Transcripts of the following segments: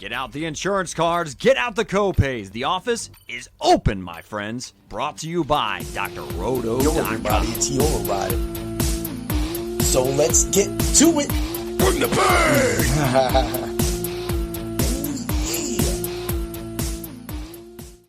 Get out the insurance cards, get out the co-pays. The office is open, my friends. Brought to you by drroto.com. Yo, everybody, it's Heat Override. So let's get to it. Bring the bang!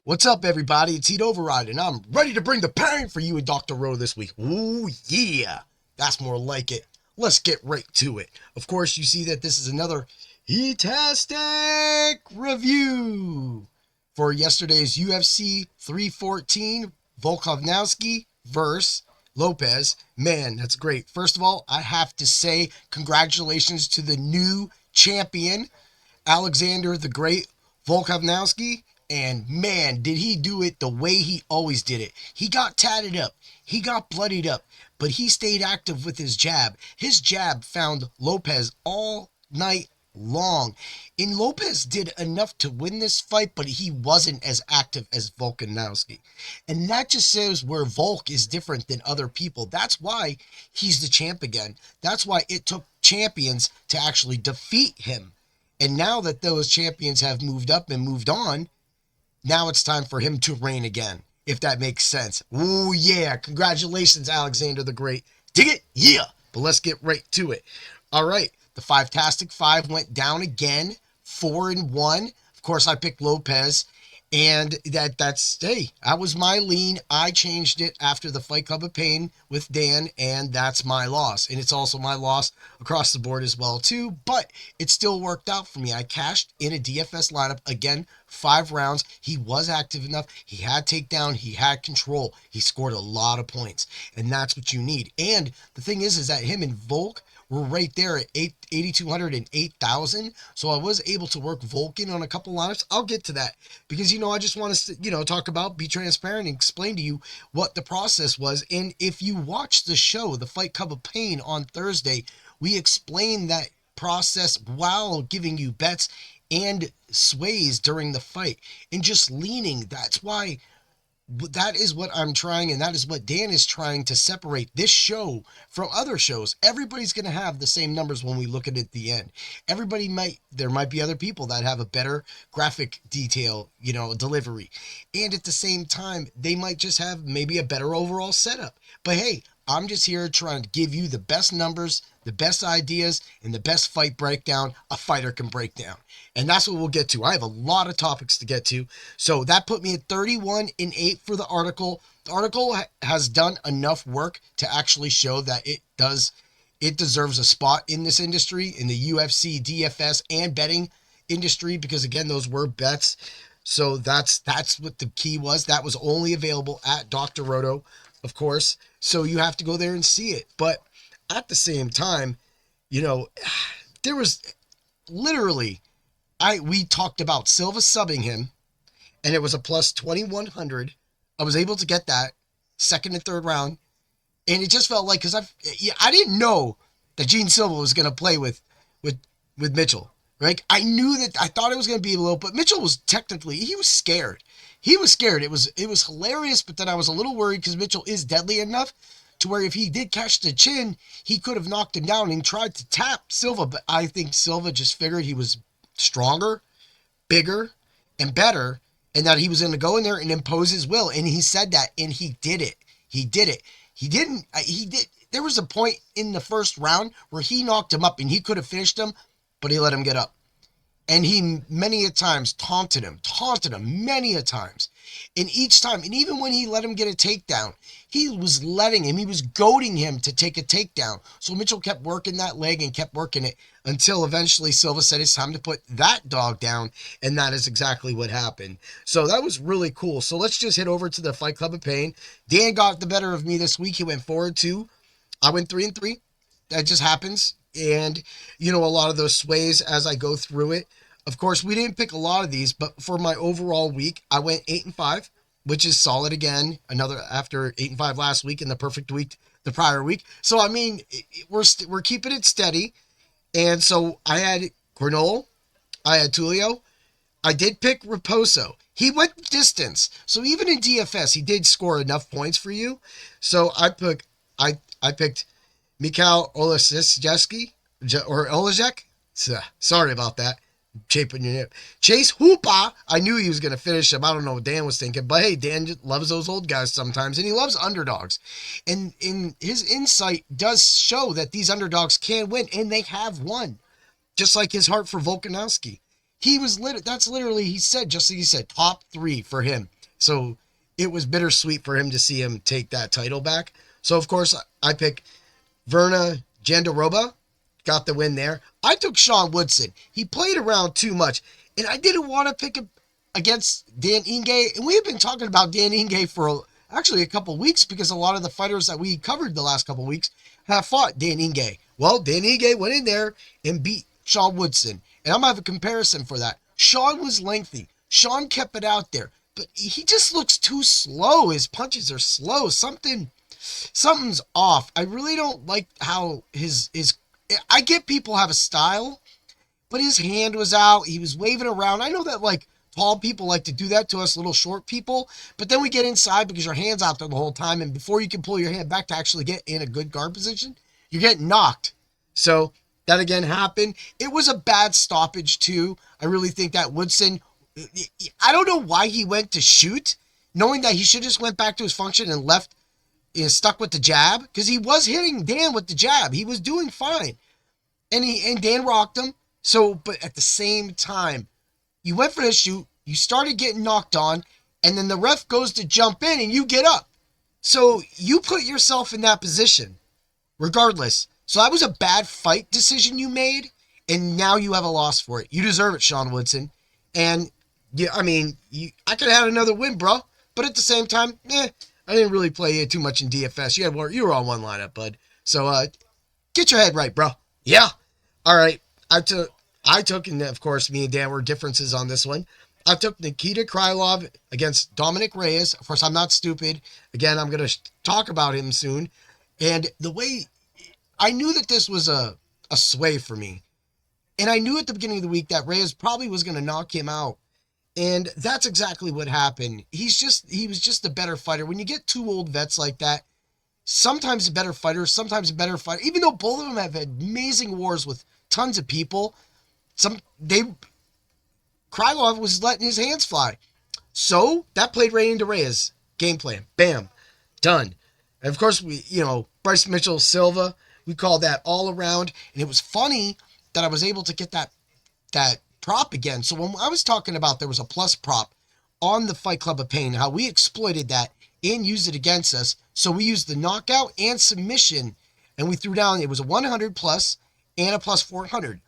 What's up, everybody? It's Heat Override, and I'm ready to bring the pain for you and Dr. Roto this week. Ooh, yeah. That's more like it. Let's get right to it. Of course, you see that this is another Heat-tastic review for yesterday's UFC 314, Volkanovski versus Lopes. Man, that's great. First of all, I have to say congratulations to the new champion, Alexander the Great Volkanovski. And man, did he do it the way he always did it. He got tatted up. He got bloodied up. But he stayed active with his jab. His jab found Lopes all night long. And Lopes did enough to win this fight, but he wasn't as active as Volkanovski. And that just shows where Volk is different than other people. That's why he's the champ again. That's why it took champions to actually defeat him. And now that those champions have moved up and moved on, now it's time for him to reign again, if that makes sense. Ooh, yeah. Congratulations, Alexander the Great. Dig it? Yeah. But let's get right to it. All right. The Heat-tastic 5 went down again, 4-1. Of course, I picked Lopes. And that was my lean. I changed it after the Fight Club of Pain with Dan, and that's my loss. And it's also my loss across the board as well, too. But it still worked out for me. I cashed in a DFS lineup. Again, 5 rounds. He was active enough. He had takedown. He had control. He scored a lot of points. And that's what you need. And the thing is that him and Volk were right there at 8,200 and 8,000. So I was able to work Volk on a couple lineups. I'll get to that because, I just want to, talk about, be transparent and explain to you what the process was. And if you watch the show, the Fight Club of Pain on Thursday, we explained that process while giving you bets and sways during the fight and just leaning. That's why that is what I'm trying, and that is what Dan is trying to separate this show from other shows. Everybody's going to have the same numbers when we look at it at the end. There might be other people that have a better graphic detail, delivery. And at the same time, they might just have maybe a better overall setup. But hey, I'm just here trying to give you the best numbers, the best ideas, and the best fight breakdown a fighter can break down. And that's what we'll get to. I have a lot of topics to get to. So that put me at 31-8 for the article. The article has done enough work to actually show that it deserves a spot in this industry, in the UFC, DFS, and betting industry, because again, those were bets. So that's what the key was. That was only available at Dr. Roto, of course. So you have to go there and see it. But at the same time, there was literally, we talked about Silva subbing him, and it was a plus 2,100. I was able to get that second and third round, and it just felt like, because I didn't know that Gene Silva was going to play with Mitchell, right? I thought it was going to be a little, but Mitchell was he was scared. He was scared. It was hilarious, but then I was a little worried because Mitchell is deadly enough to where if he did catch the chin, he could have knocked him down and tried to tap Silva. But I think Silva just figured he was stronger, bigger, and better, and that he was going to go in there and impose his will. And he said that, and he did it. He did it. There was a point in the first round where he knocked him up, and he could have finished him, but he let him get up. And he many a times taunted him many a times. And each time, and even when he let him get a takedown, he was goading him to take a takedown. So Mitchell kept working that leg and kept working it until eventually Silva said it's time to put that dog down. And that is exactly what happened. So that was really cool. So let's just head over to the Fight Club of Pain. Dan got the better of me this week. He went 4-2. I went 3-3. That just happens. And, a lot of those sways as I go through it. Of course, we didn't pick a lot of these, but for my overall week, I went 8-5, which is solid again. Another after 8-5 last week and the perfect week the prior week. So, we're keeping it steady. And so I had Granol, I had Tulio. I did pick Raposo. He went distance. So even in DFS, he did score enough points for you. So I picked Mikhail Oleszewski, or Oleszek. Sorry about that. Shaping your nip. Chase Hoopa, I knew he was going to finish him. I don't know what Dan was thinking, but hey, Dan just loves those old guys sometimes, and he loves underdogs. And his insight does show that these underdogs can win, and they have won. Just like his heart for Volkanovski. That's literally, he said, just like he said, top 3 for him. So it was bittersweet for him to see him take that title back. So, of course, I picked Verna Jandaroba. Got the win there. I took Sean Woodson. He played around too much. And I didn't want to pick him against Dan Ige. And we have been talking about Dan Ige for actually a couple weeks because a lot of the fighters that we covered the last couple weeks have fought Dan Ige. Well, Dan Ige went in there and beat Sean Woodson. And I'm going to have a comparison for that. Sean was lengthy. Sean kept it out there. But he just looks too slow. His punches are slow. Something's off. I really don't like how his I get people have a style, but his hand was out. He was waving around. I know that like tall people like to do that to us little short people, but then we get inside because your hand's out there the whole time, and before you can pull your hand back to actually get in a good guard position, you're getting knocked. So that again happened. It was a bad stoppage too. I really think that Woodson, I don't know why he went to shoot, knowing that he should just went back to his function and left stuck with the jab, because he was hitting Dan with the jab. He was doing fine. And Dan rocked him. So, but at the same time, you went for the shoot, you started getting knocked on, and then the ref goes to jump in and you get up. So you put yourself in that position, regardless. So that was a bad fight decision you made, and now you have a loss for it. You deserve it, Sean Woodson. And yeah, I mean, I could have had another win, bro. But at the same time, I didn't really play you too much in DFS. You were on one lineup, bud. So get your head right, bro. Yeah. All right. I took, and of course, me and Dan were differences on this one. I took Nikita Krylov against Dominic Reyes. Of course, I'm not stupid. Again, I'm going to talk about him soon. And the way I knew that this was a sway for me. And I knew at the beginning of the week that Reyes probably was going to knock him out. And that's exactly what happened. He was just a better fighter. When you get two old vets like that, sometimes a better fighter, even though both of them have had amazing wars with tons of people, Krylov was letting his hands fly. So that played right into Reyes' game plan. Bam. Done. And of course, Bryce Mitchell Silva, we called that all around. And it was funny that I was able to get that prop again. So when I was talking about there was a plus prop on the Fight Club of Pain, how we exploited that and used it against us. So we used the knockout and submission, and we threw down, it was a 100 plus and a plus 400.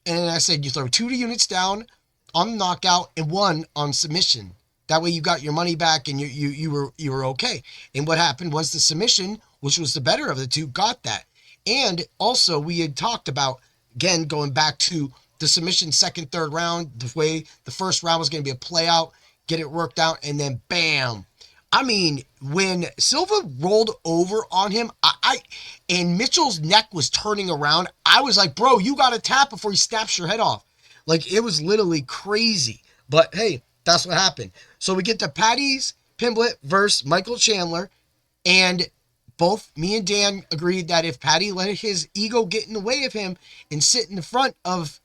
And I said, you throw 2 units down on the knockout and 1 on submission. That way you got your money back and you were okay. And what happened was the submission, which was the better of the two, got that. And also we had talked about, again, going back to the submission second, third round, the way the first round was going to be a play out, get it worked out, and then bam. I mean, when Silva rolled over on him, and Mitchell's neck was turning around, I was like, bro, you got to tap before he snaps your head off. Like, it was literally crazy. But hey, that's what happened. So we get to Patty's Pimblett versus Michael Chandler, and both me and Dan agreed that if Patty let his ego get in the way of him and sit in the front of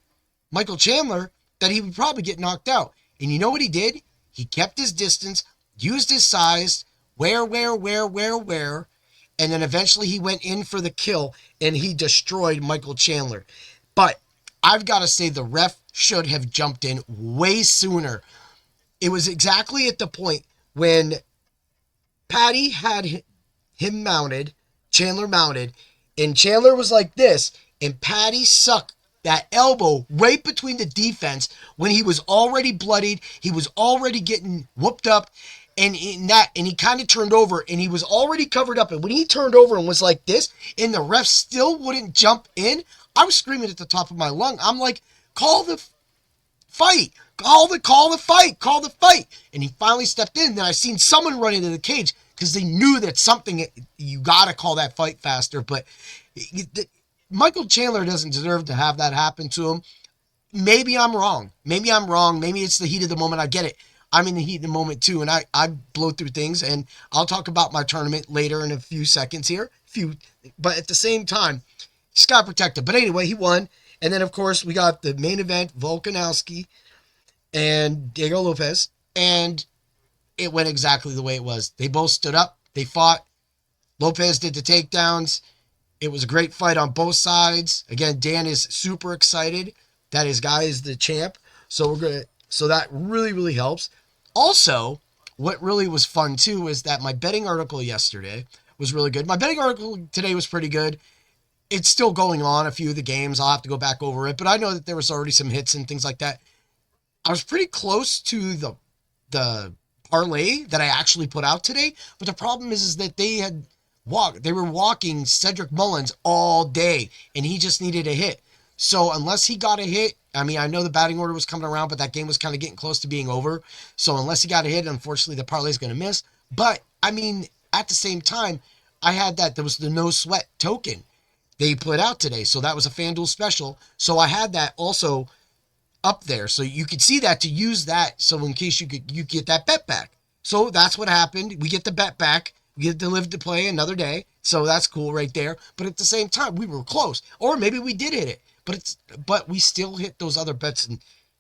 Michael Chandler, that he would probably get knocked out. And you know what he did? He kept his distance, used his size, where, and then eventually he went in for the kill, and he destroyed Michael Chandler. But I've got to say the ref should have jumped in way sooner. It was exactly at the point when Patty had him mounted, Chandler mounted, and Chandler was like this, and Patty sucked that elbow right between the defense when he was already bloodied, he was already getting whooped up, and he kind of turned over, and he was already covered up, and when he turned over and was like this, and the ref still wouldn't jump in, I was screaming at the top of my lung. I'm like, call the fight, call the fight, and he finally stepped in. Then I seen someone run into the cage because they knew that something, you gotta call that fight faster, but Michael Chandler doesn't deserve to have that happen to him. Maybe I'm wrong. Maybe it's the heat of the moment. I get it. I'm in the heat of the moment too, and I blow through things, and I'll talk about my tournament later in a few seconds here. But at the same time, just got protected. But anyway, he won, And then, of course, we got the main event, Volkanovski and Diego Lopes. And it went exactly the way it was. They both stood up. They fought. Lopez did the takedowns. It was a great fight on both sides. Again, Dan is super excited that his guy is the champ. So that really, really helps. Also, what really was fun too is that my betting article yesterday was really good. My betting article today was pretty good. It's still going on a few of the games. I'll have to go back over it, but I know that there was already some hits and things like that. I was pretty close to the parlay that I actually put out today, but the problem is that they were walking Cedric Mullins all day, and he just needed a hit. So unless he got a hit, I mean, I know the batting order was coming around, but that game was kind of getting close to being over. So unless he got a hit, unfortunately, the parlay is going to miss. But I mean, at the same time, there was the no sweat token they put out today. So that was a FanDuel special. So I had that also up there. So you could see that to use that. So in case you get that bet back. So that's what happened. We get the bet back. We get to live to play another day. So that's cool right there. But at the same time, we were close. Or maybe we did hit it. But we still hit those other bets. And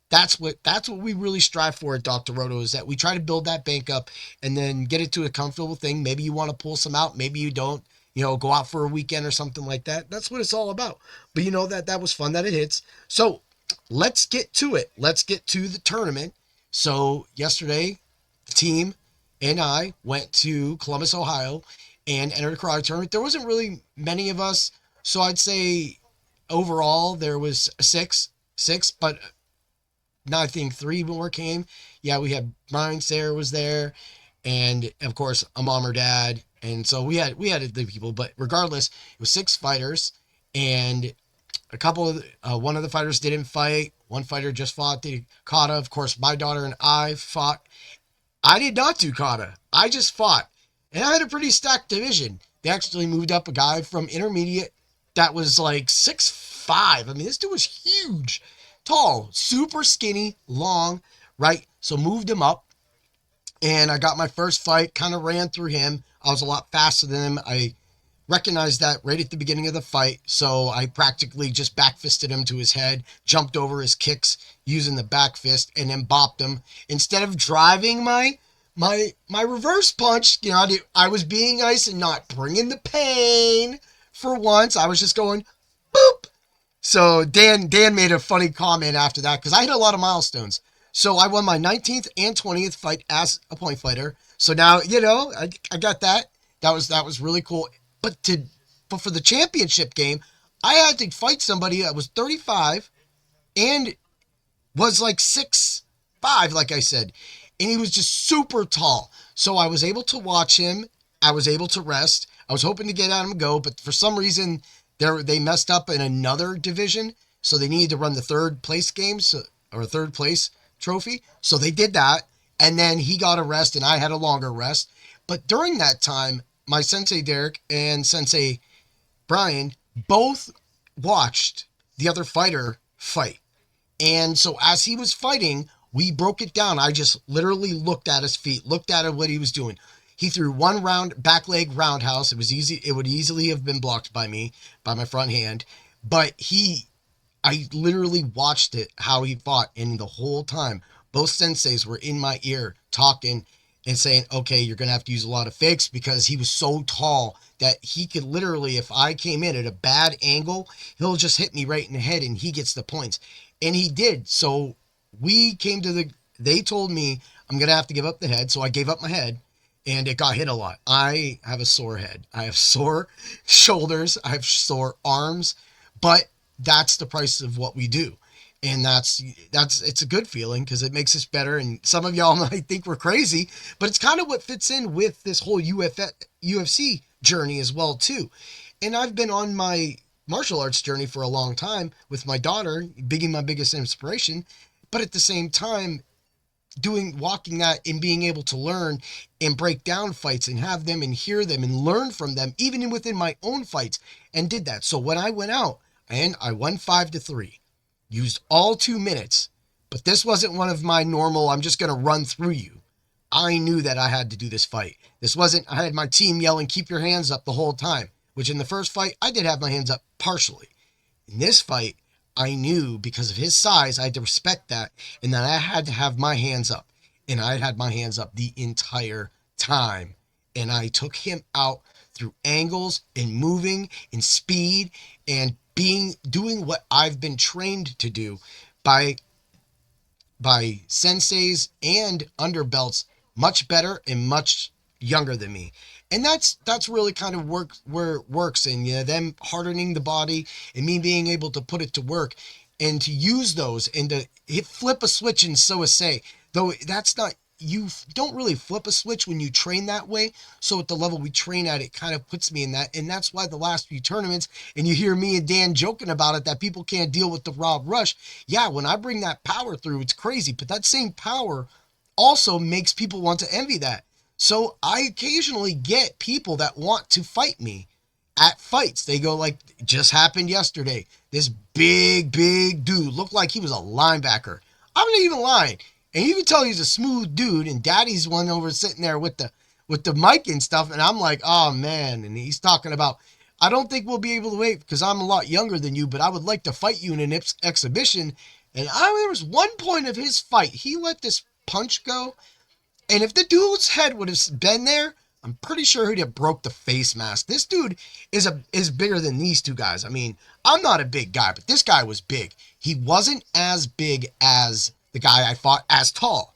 that's what we really strive for at Dr. Roto, is that we try to build that bank up and then get it to a comfortable thing. Maybe you want to pull some out. Maybe you don't. Go out for a weekend or something like that. That's what it's all about. But that was fun that it hits. So let's get to it. Let's get to the tournament. So yesterday, the team and I went to Columbus, Ohio, and entered a karate tournament. There wasn't really many of us, so I'd say overall there was six, but now I think three more came. Yeah, we had Brian Sayre was there, and of course a mom or dad, and so we had the people. But regardless, it was 6 fighters, and one of the fighters didn't fight. One fighter just fought the kata. Of course, my daughter and I fought. I did not do kata. I just fought. And I had a pretty stacked division. They actually moved up a guy from intermediate that was like 6'5". I mean, this dude was huge. Tall, super skinny, long, right? So moved him up. And I got my first fight, kind of ran through him. I was a lot faster than him. I recognized that right at the beginning of the fight. So I practically just back fisted him to his head, jumped over his kicks using the back fist, and then bopped him. Instead of driving my reverse punch, I was being nice and not bringing the pain for once. I was just going, boop. So Dan made a funny comment after that, because I hit a lot of milestones. So I won my 19th and 20th fight as a point fighter. So now, I got that. That was really cool. But for the championship game, I had to fight somebody that was 35 and was like 6'5", like I said. And he was just super tall. So I was able to watch him. I was able to rest. I was hoping to get at him go, but for some reason they messed up in another division. So they needed to run the third place games, or third place trophy. So they did that. And then he got a rest and I had a longer rest. But during that time, my sensei Derek and sensei Brian both watched the other fighter fight. And so as he was fighting, we broke it down. I just literally looked at his feet, looked at what he was doing. He threw one round back leg roundhouse. It was easy. It would easily have been blocked by me, by my front hand. But I literally watched it, how he fought. And the whole time, both senseis were in my ear talking and saying, okay, you're going to have to use a lot of fakes, because he was so tall that he could literally, if I came in at a bad angle, he'll just hit me right in the head and he gets the points. And he did. So they told me I'm going to have to give up the head. So I gave up my head and it got hit a lot. I have a sore head. I have sore shoulders. I have sore arms, but that's the price of what we do. And it's a good feeling, because it makes us better. And some of y'all might think we're crazy, but it's kind of what fits in with this whole UFC journey as well too. And I've been on my martial arts journey for a long time with my daughter being my biggest inspiration, but at the same time walking that and being able to learn and break down fights and have them and hear them and learn from them, even within my own fights, and did that. So when I went out and I won 5-3, used all 2 minutes, but this wasn't one of my normal, I'm just going to run through you. I knew that I had to do this fight. I had my team yelling, keep your hands up the whole time, which in the first fight, I did have my hands up partially. In this fight, I knew because of his size, I had to respect that, and that I had to have my hands up. And I had my hands up the entire time. And I took him out through angles and moving and speed and doing what I've been trained to do by senseis and underbelts much better and much younger than me. And that's really kind of where it works, and them hardening the body and me being able to put it to work and to use those and to flip a switch and so to say, though that's not, you don't really flip a switch when you train that way. So at the level we train at, it kind of puts me in that. And that's why the last few tournaments, and you hear me and Dan joking about it, that people can't deal with the Rob Rush. Yeah, when I bring that power through, it's crazy. But that same power also makes people want to envy that. So I occasionally get people that want to fight me at fights. They go like, it just happened yesterday. This big dude looked like he was a linebacker. I'm not even lying. And you can tell he's a smooth dude, and Daddy's one over sitting there with the mic and stuff, and I'm like, oh man, and he's talking about, I don't think we'll be able to wait because I'm a lot younger than you, but I would like to fight you in an exhibition. And there was one point of his fight, he let this punch go, and if the dude's head would have been there, I'm pretty sure he'd have broke the face mask. This dude is bigger than these two guys. I mean, I'm not a big guy, but this guy was big. He wasn't as big as the guy I fought, as tall.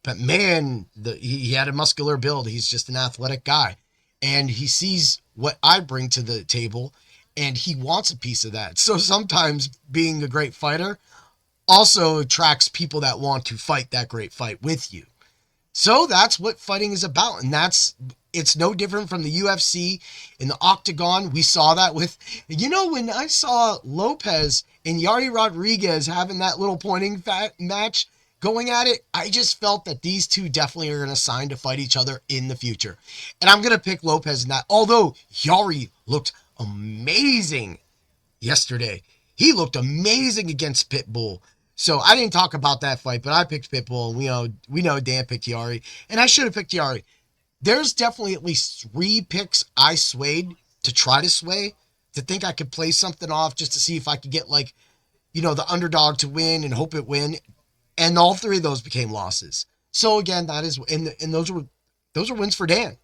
But man, he had a muscular build. He's just an athletic guy. And he sees what I bring to the table, and he wants a piece of that. So sometimes being a great fighter also attracts people that want to fight that great fight with you. So that's what fighting is about. And it's no different from the UFC in the octagon. We saw that with, when I saw Lopes and Yari Rodriguez having that little pointing match going at it, I just felt that these two definitely are going to sign to fight each other in the future. And I'm going to pick Lopes in that, although Yari looked amazing yesterday. He looked amazing against Pitbull. So I didn't talk about that fight, but I picked Pitbull, and we know Dan picked Yari, and I should have picked Yari. There's definitely at least 3 picks I swayed to try to sway, to think I could play something off just to see if I could get the underdog to win and hope it win. And all 3 of those became losses. So again, that is, and those are wins for Dan.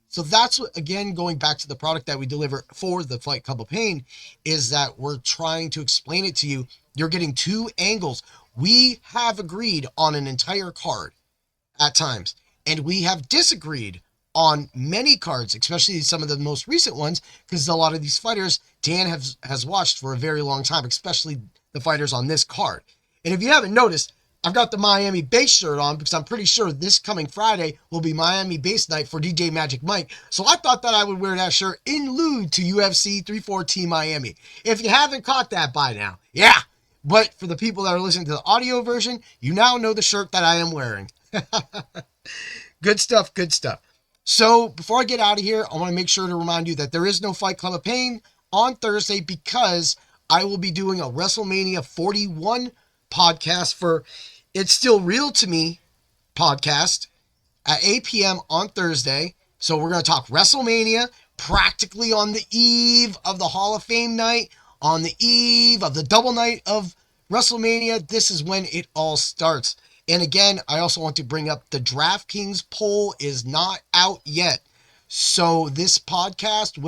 So that's what, again, going back to the product that we deliver for the Fight Club of Pain, is that we're trying to explain it to you. You're getting 2 angles. We have agreed on an entire card at times, and we have disagreed on many cards, especially some of the most recent ones, because a lot of these fighters Dan has watched for a very long time, especially the fighters on this card. And if you haven't noticed, I've got the Miami Bass shirt on because I'm pretty sure this coming Friday will be Miami Bass night for DJ Magic Mike. So I thought that I would wear that shirt in lieu to UFC 314 Miami. If you haven't caught that by now, yeah. But for the people that are listening to the audio version, you now know the shirt that I am wearing. Good stuff, good stuff. So before I get out of here, I want to make sure to remind you that there is no Fight Club of Pain on Thursday because I will be doing a WrestleMania 41 podcast for It's Still Real to Me podcast at 8 p.m. on Thursday. So we're going to talk WrestleMania practically on the eve of the Hall of Fame night, on the eve of the double night of WrestleMania. This is when it all starts. And again, I also want to bring up the DraftKings poll is not out yet. So this podcast,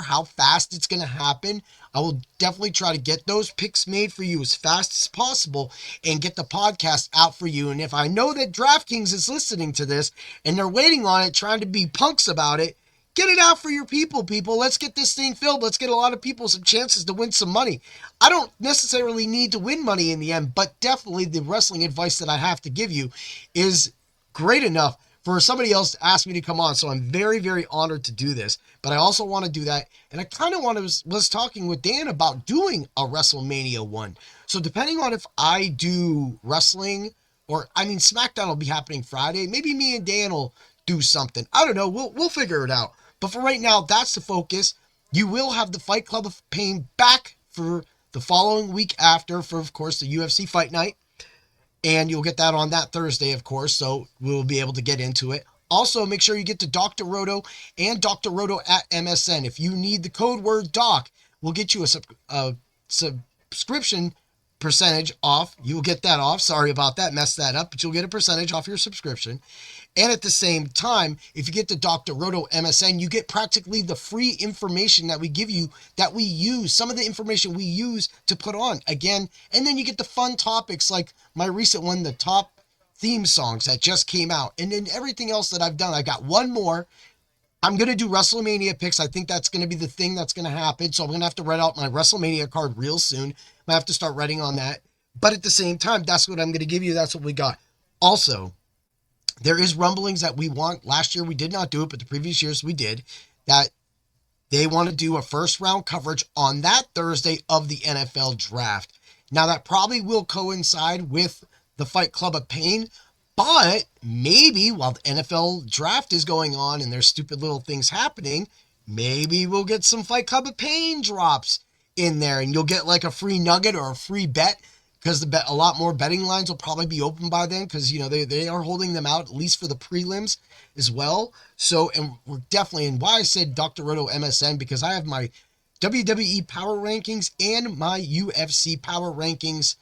how fast it's going to happen, I will definitely try to get those picks made for you as fast as possible and get the podcast out for you. And if I know that DraftKings is listening to this and they're waiting on it, trying to be punks about it, get it out for your people. Let's get this thing filled. Let's get a lot of people some chances to win some money. I don't necessarily need to win money in the end, but definitely the wrestling advice that I have to give you is great enough for somebody else to ask me to come on. So I'm very, very honored to do this, but I also want to do that. And I kind of was talking with Dan about doing a WrestleMania one. So depending on if I do wrestling SmackDown will be happening Friday. Maybe me and Dan will do something. I don't know. We'll figure it out. But for right now, that's the focus. You will have the Fight Club of Pain back for the following week after, for of course the UFC Fight Night. And you'll get that on that Thursday, of course, so we'll be able to get into it. Also, make sure you get to Dr. Roto and Dr. Roto at MSN. If you need the code word DOC, we'll get you a subscription percentage off. You'll get that off. Sorry about that. Messed that up. But you'll get a percentage off your subscription. And at the same time, if you get the Dr. Roto MSN, you get practically the free information that we give you, that we use, some of the information we use to put on again. And then you get the fun topics like my recent one, the top theme songs that just came out. And then everything else that I've done. I got one more. I'm going to do Wrestlemania picks. I think that's going to be the thing that's going to happen. So I'm going to have to write out my Wrestlemania card real soon. I have to start writing on that. But at the same time, that's what I'm going to give you. That's what we got. Also, there is rumblings that we want. Last year we did not do it, but the previous years we did. That they want to do a first round coverage on that Thursday of the NFL draft. Now that probably will coincide with the Fight Club of Pain, but maybe while the NFL draft is going on and there's stupid little things happening, maybe we'll get some Fight Club of Pain drops in there and you'll get like a free nugget or a free bet. Because a lot more betting lines will probably be open by then because, you know, they are holding them out, at least for the prelims as well. So, and we're definitely, and why I said Dr. Roto MSN, because I have my WWE Power Rankings and my UFC Power Rankings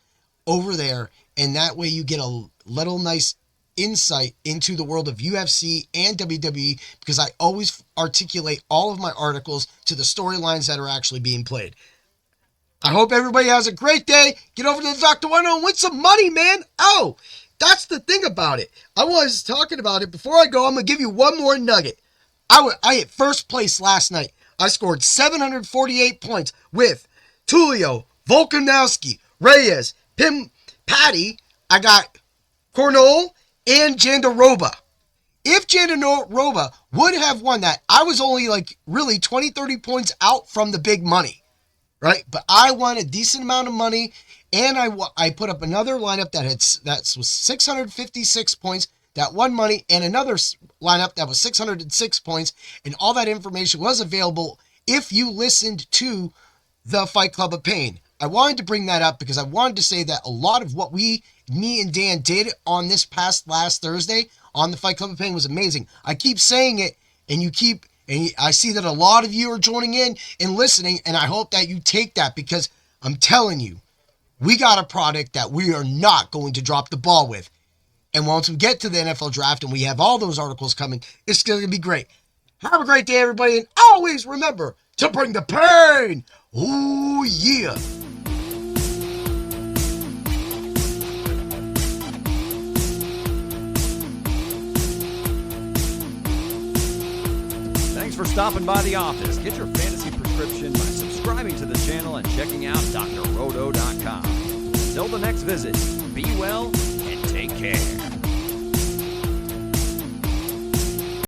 over there. And that way you get a little nice insight into the world of UFC and WWE because I always articulate all of my articles to the storylines that are actually being played. I hope everybody has a great day. Get over to the Dr. Wino and win some money, man. Oh, that's the thing about it. I was talking about it. Before I go, I'm going to give you one more nugget. I hit first place last night. I scored 748 points with Tulio, Volkanovski, Reyes, Patty. I got Cornol and Jandaroba. If Jandaroba would have won that, I was only like really 20, 30 points out from the big money. Right, but I won a decent amount of money, and I put up another lineup that was 656 points, that won money, and another lineup that was 606 points, and all that information was available if you listened to the Fight Club of Pain. I wanted to bring that up because I wanted to say that a lot of what me and Dan did on this last Thursday on the Fight Club of Pain was amazing. I keep saying it, and I see that a lot of you are joining in and listening, and I hope that you take that because I'm telling you, we got a product that we are not going to drop the ball with. And once we get to the NFL draft and we have all those articles coming, it's going to be great. Have a great day, everybody, and always remember to bring the pain. Ooh, yeah. Thanks for stopping by the office. Get your fantasy prescription by subscribing to the channel and checking out drroto.com. Until the next visit, be well and take care.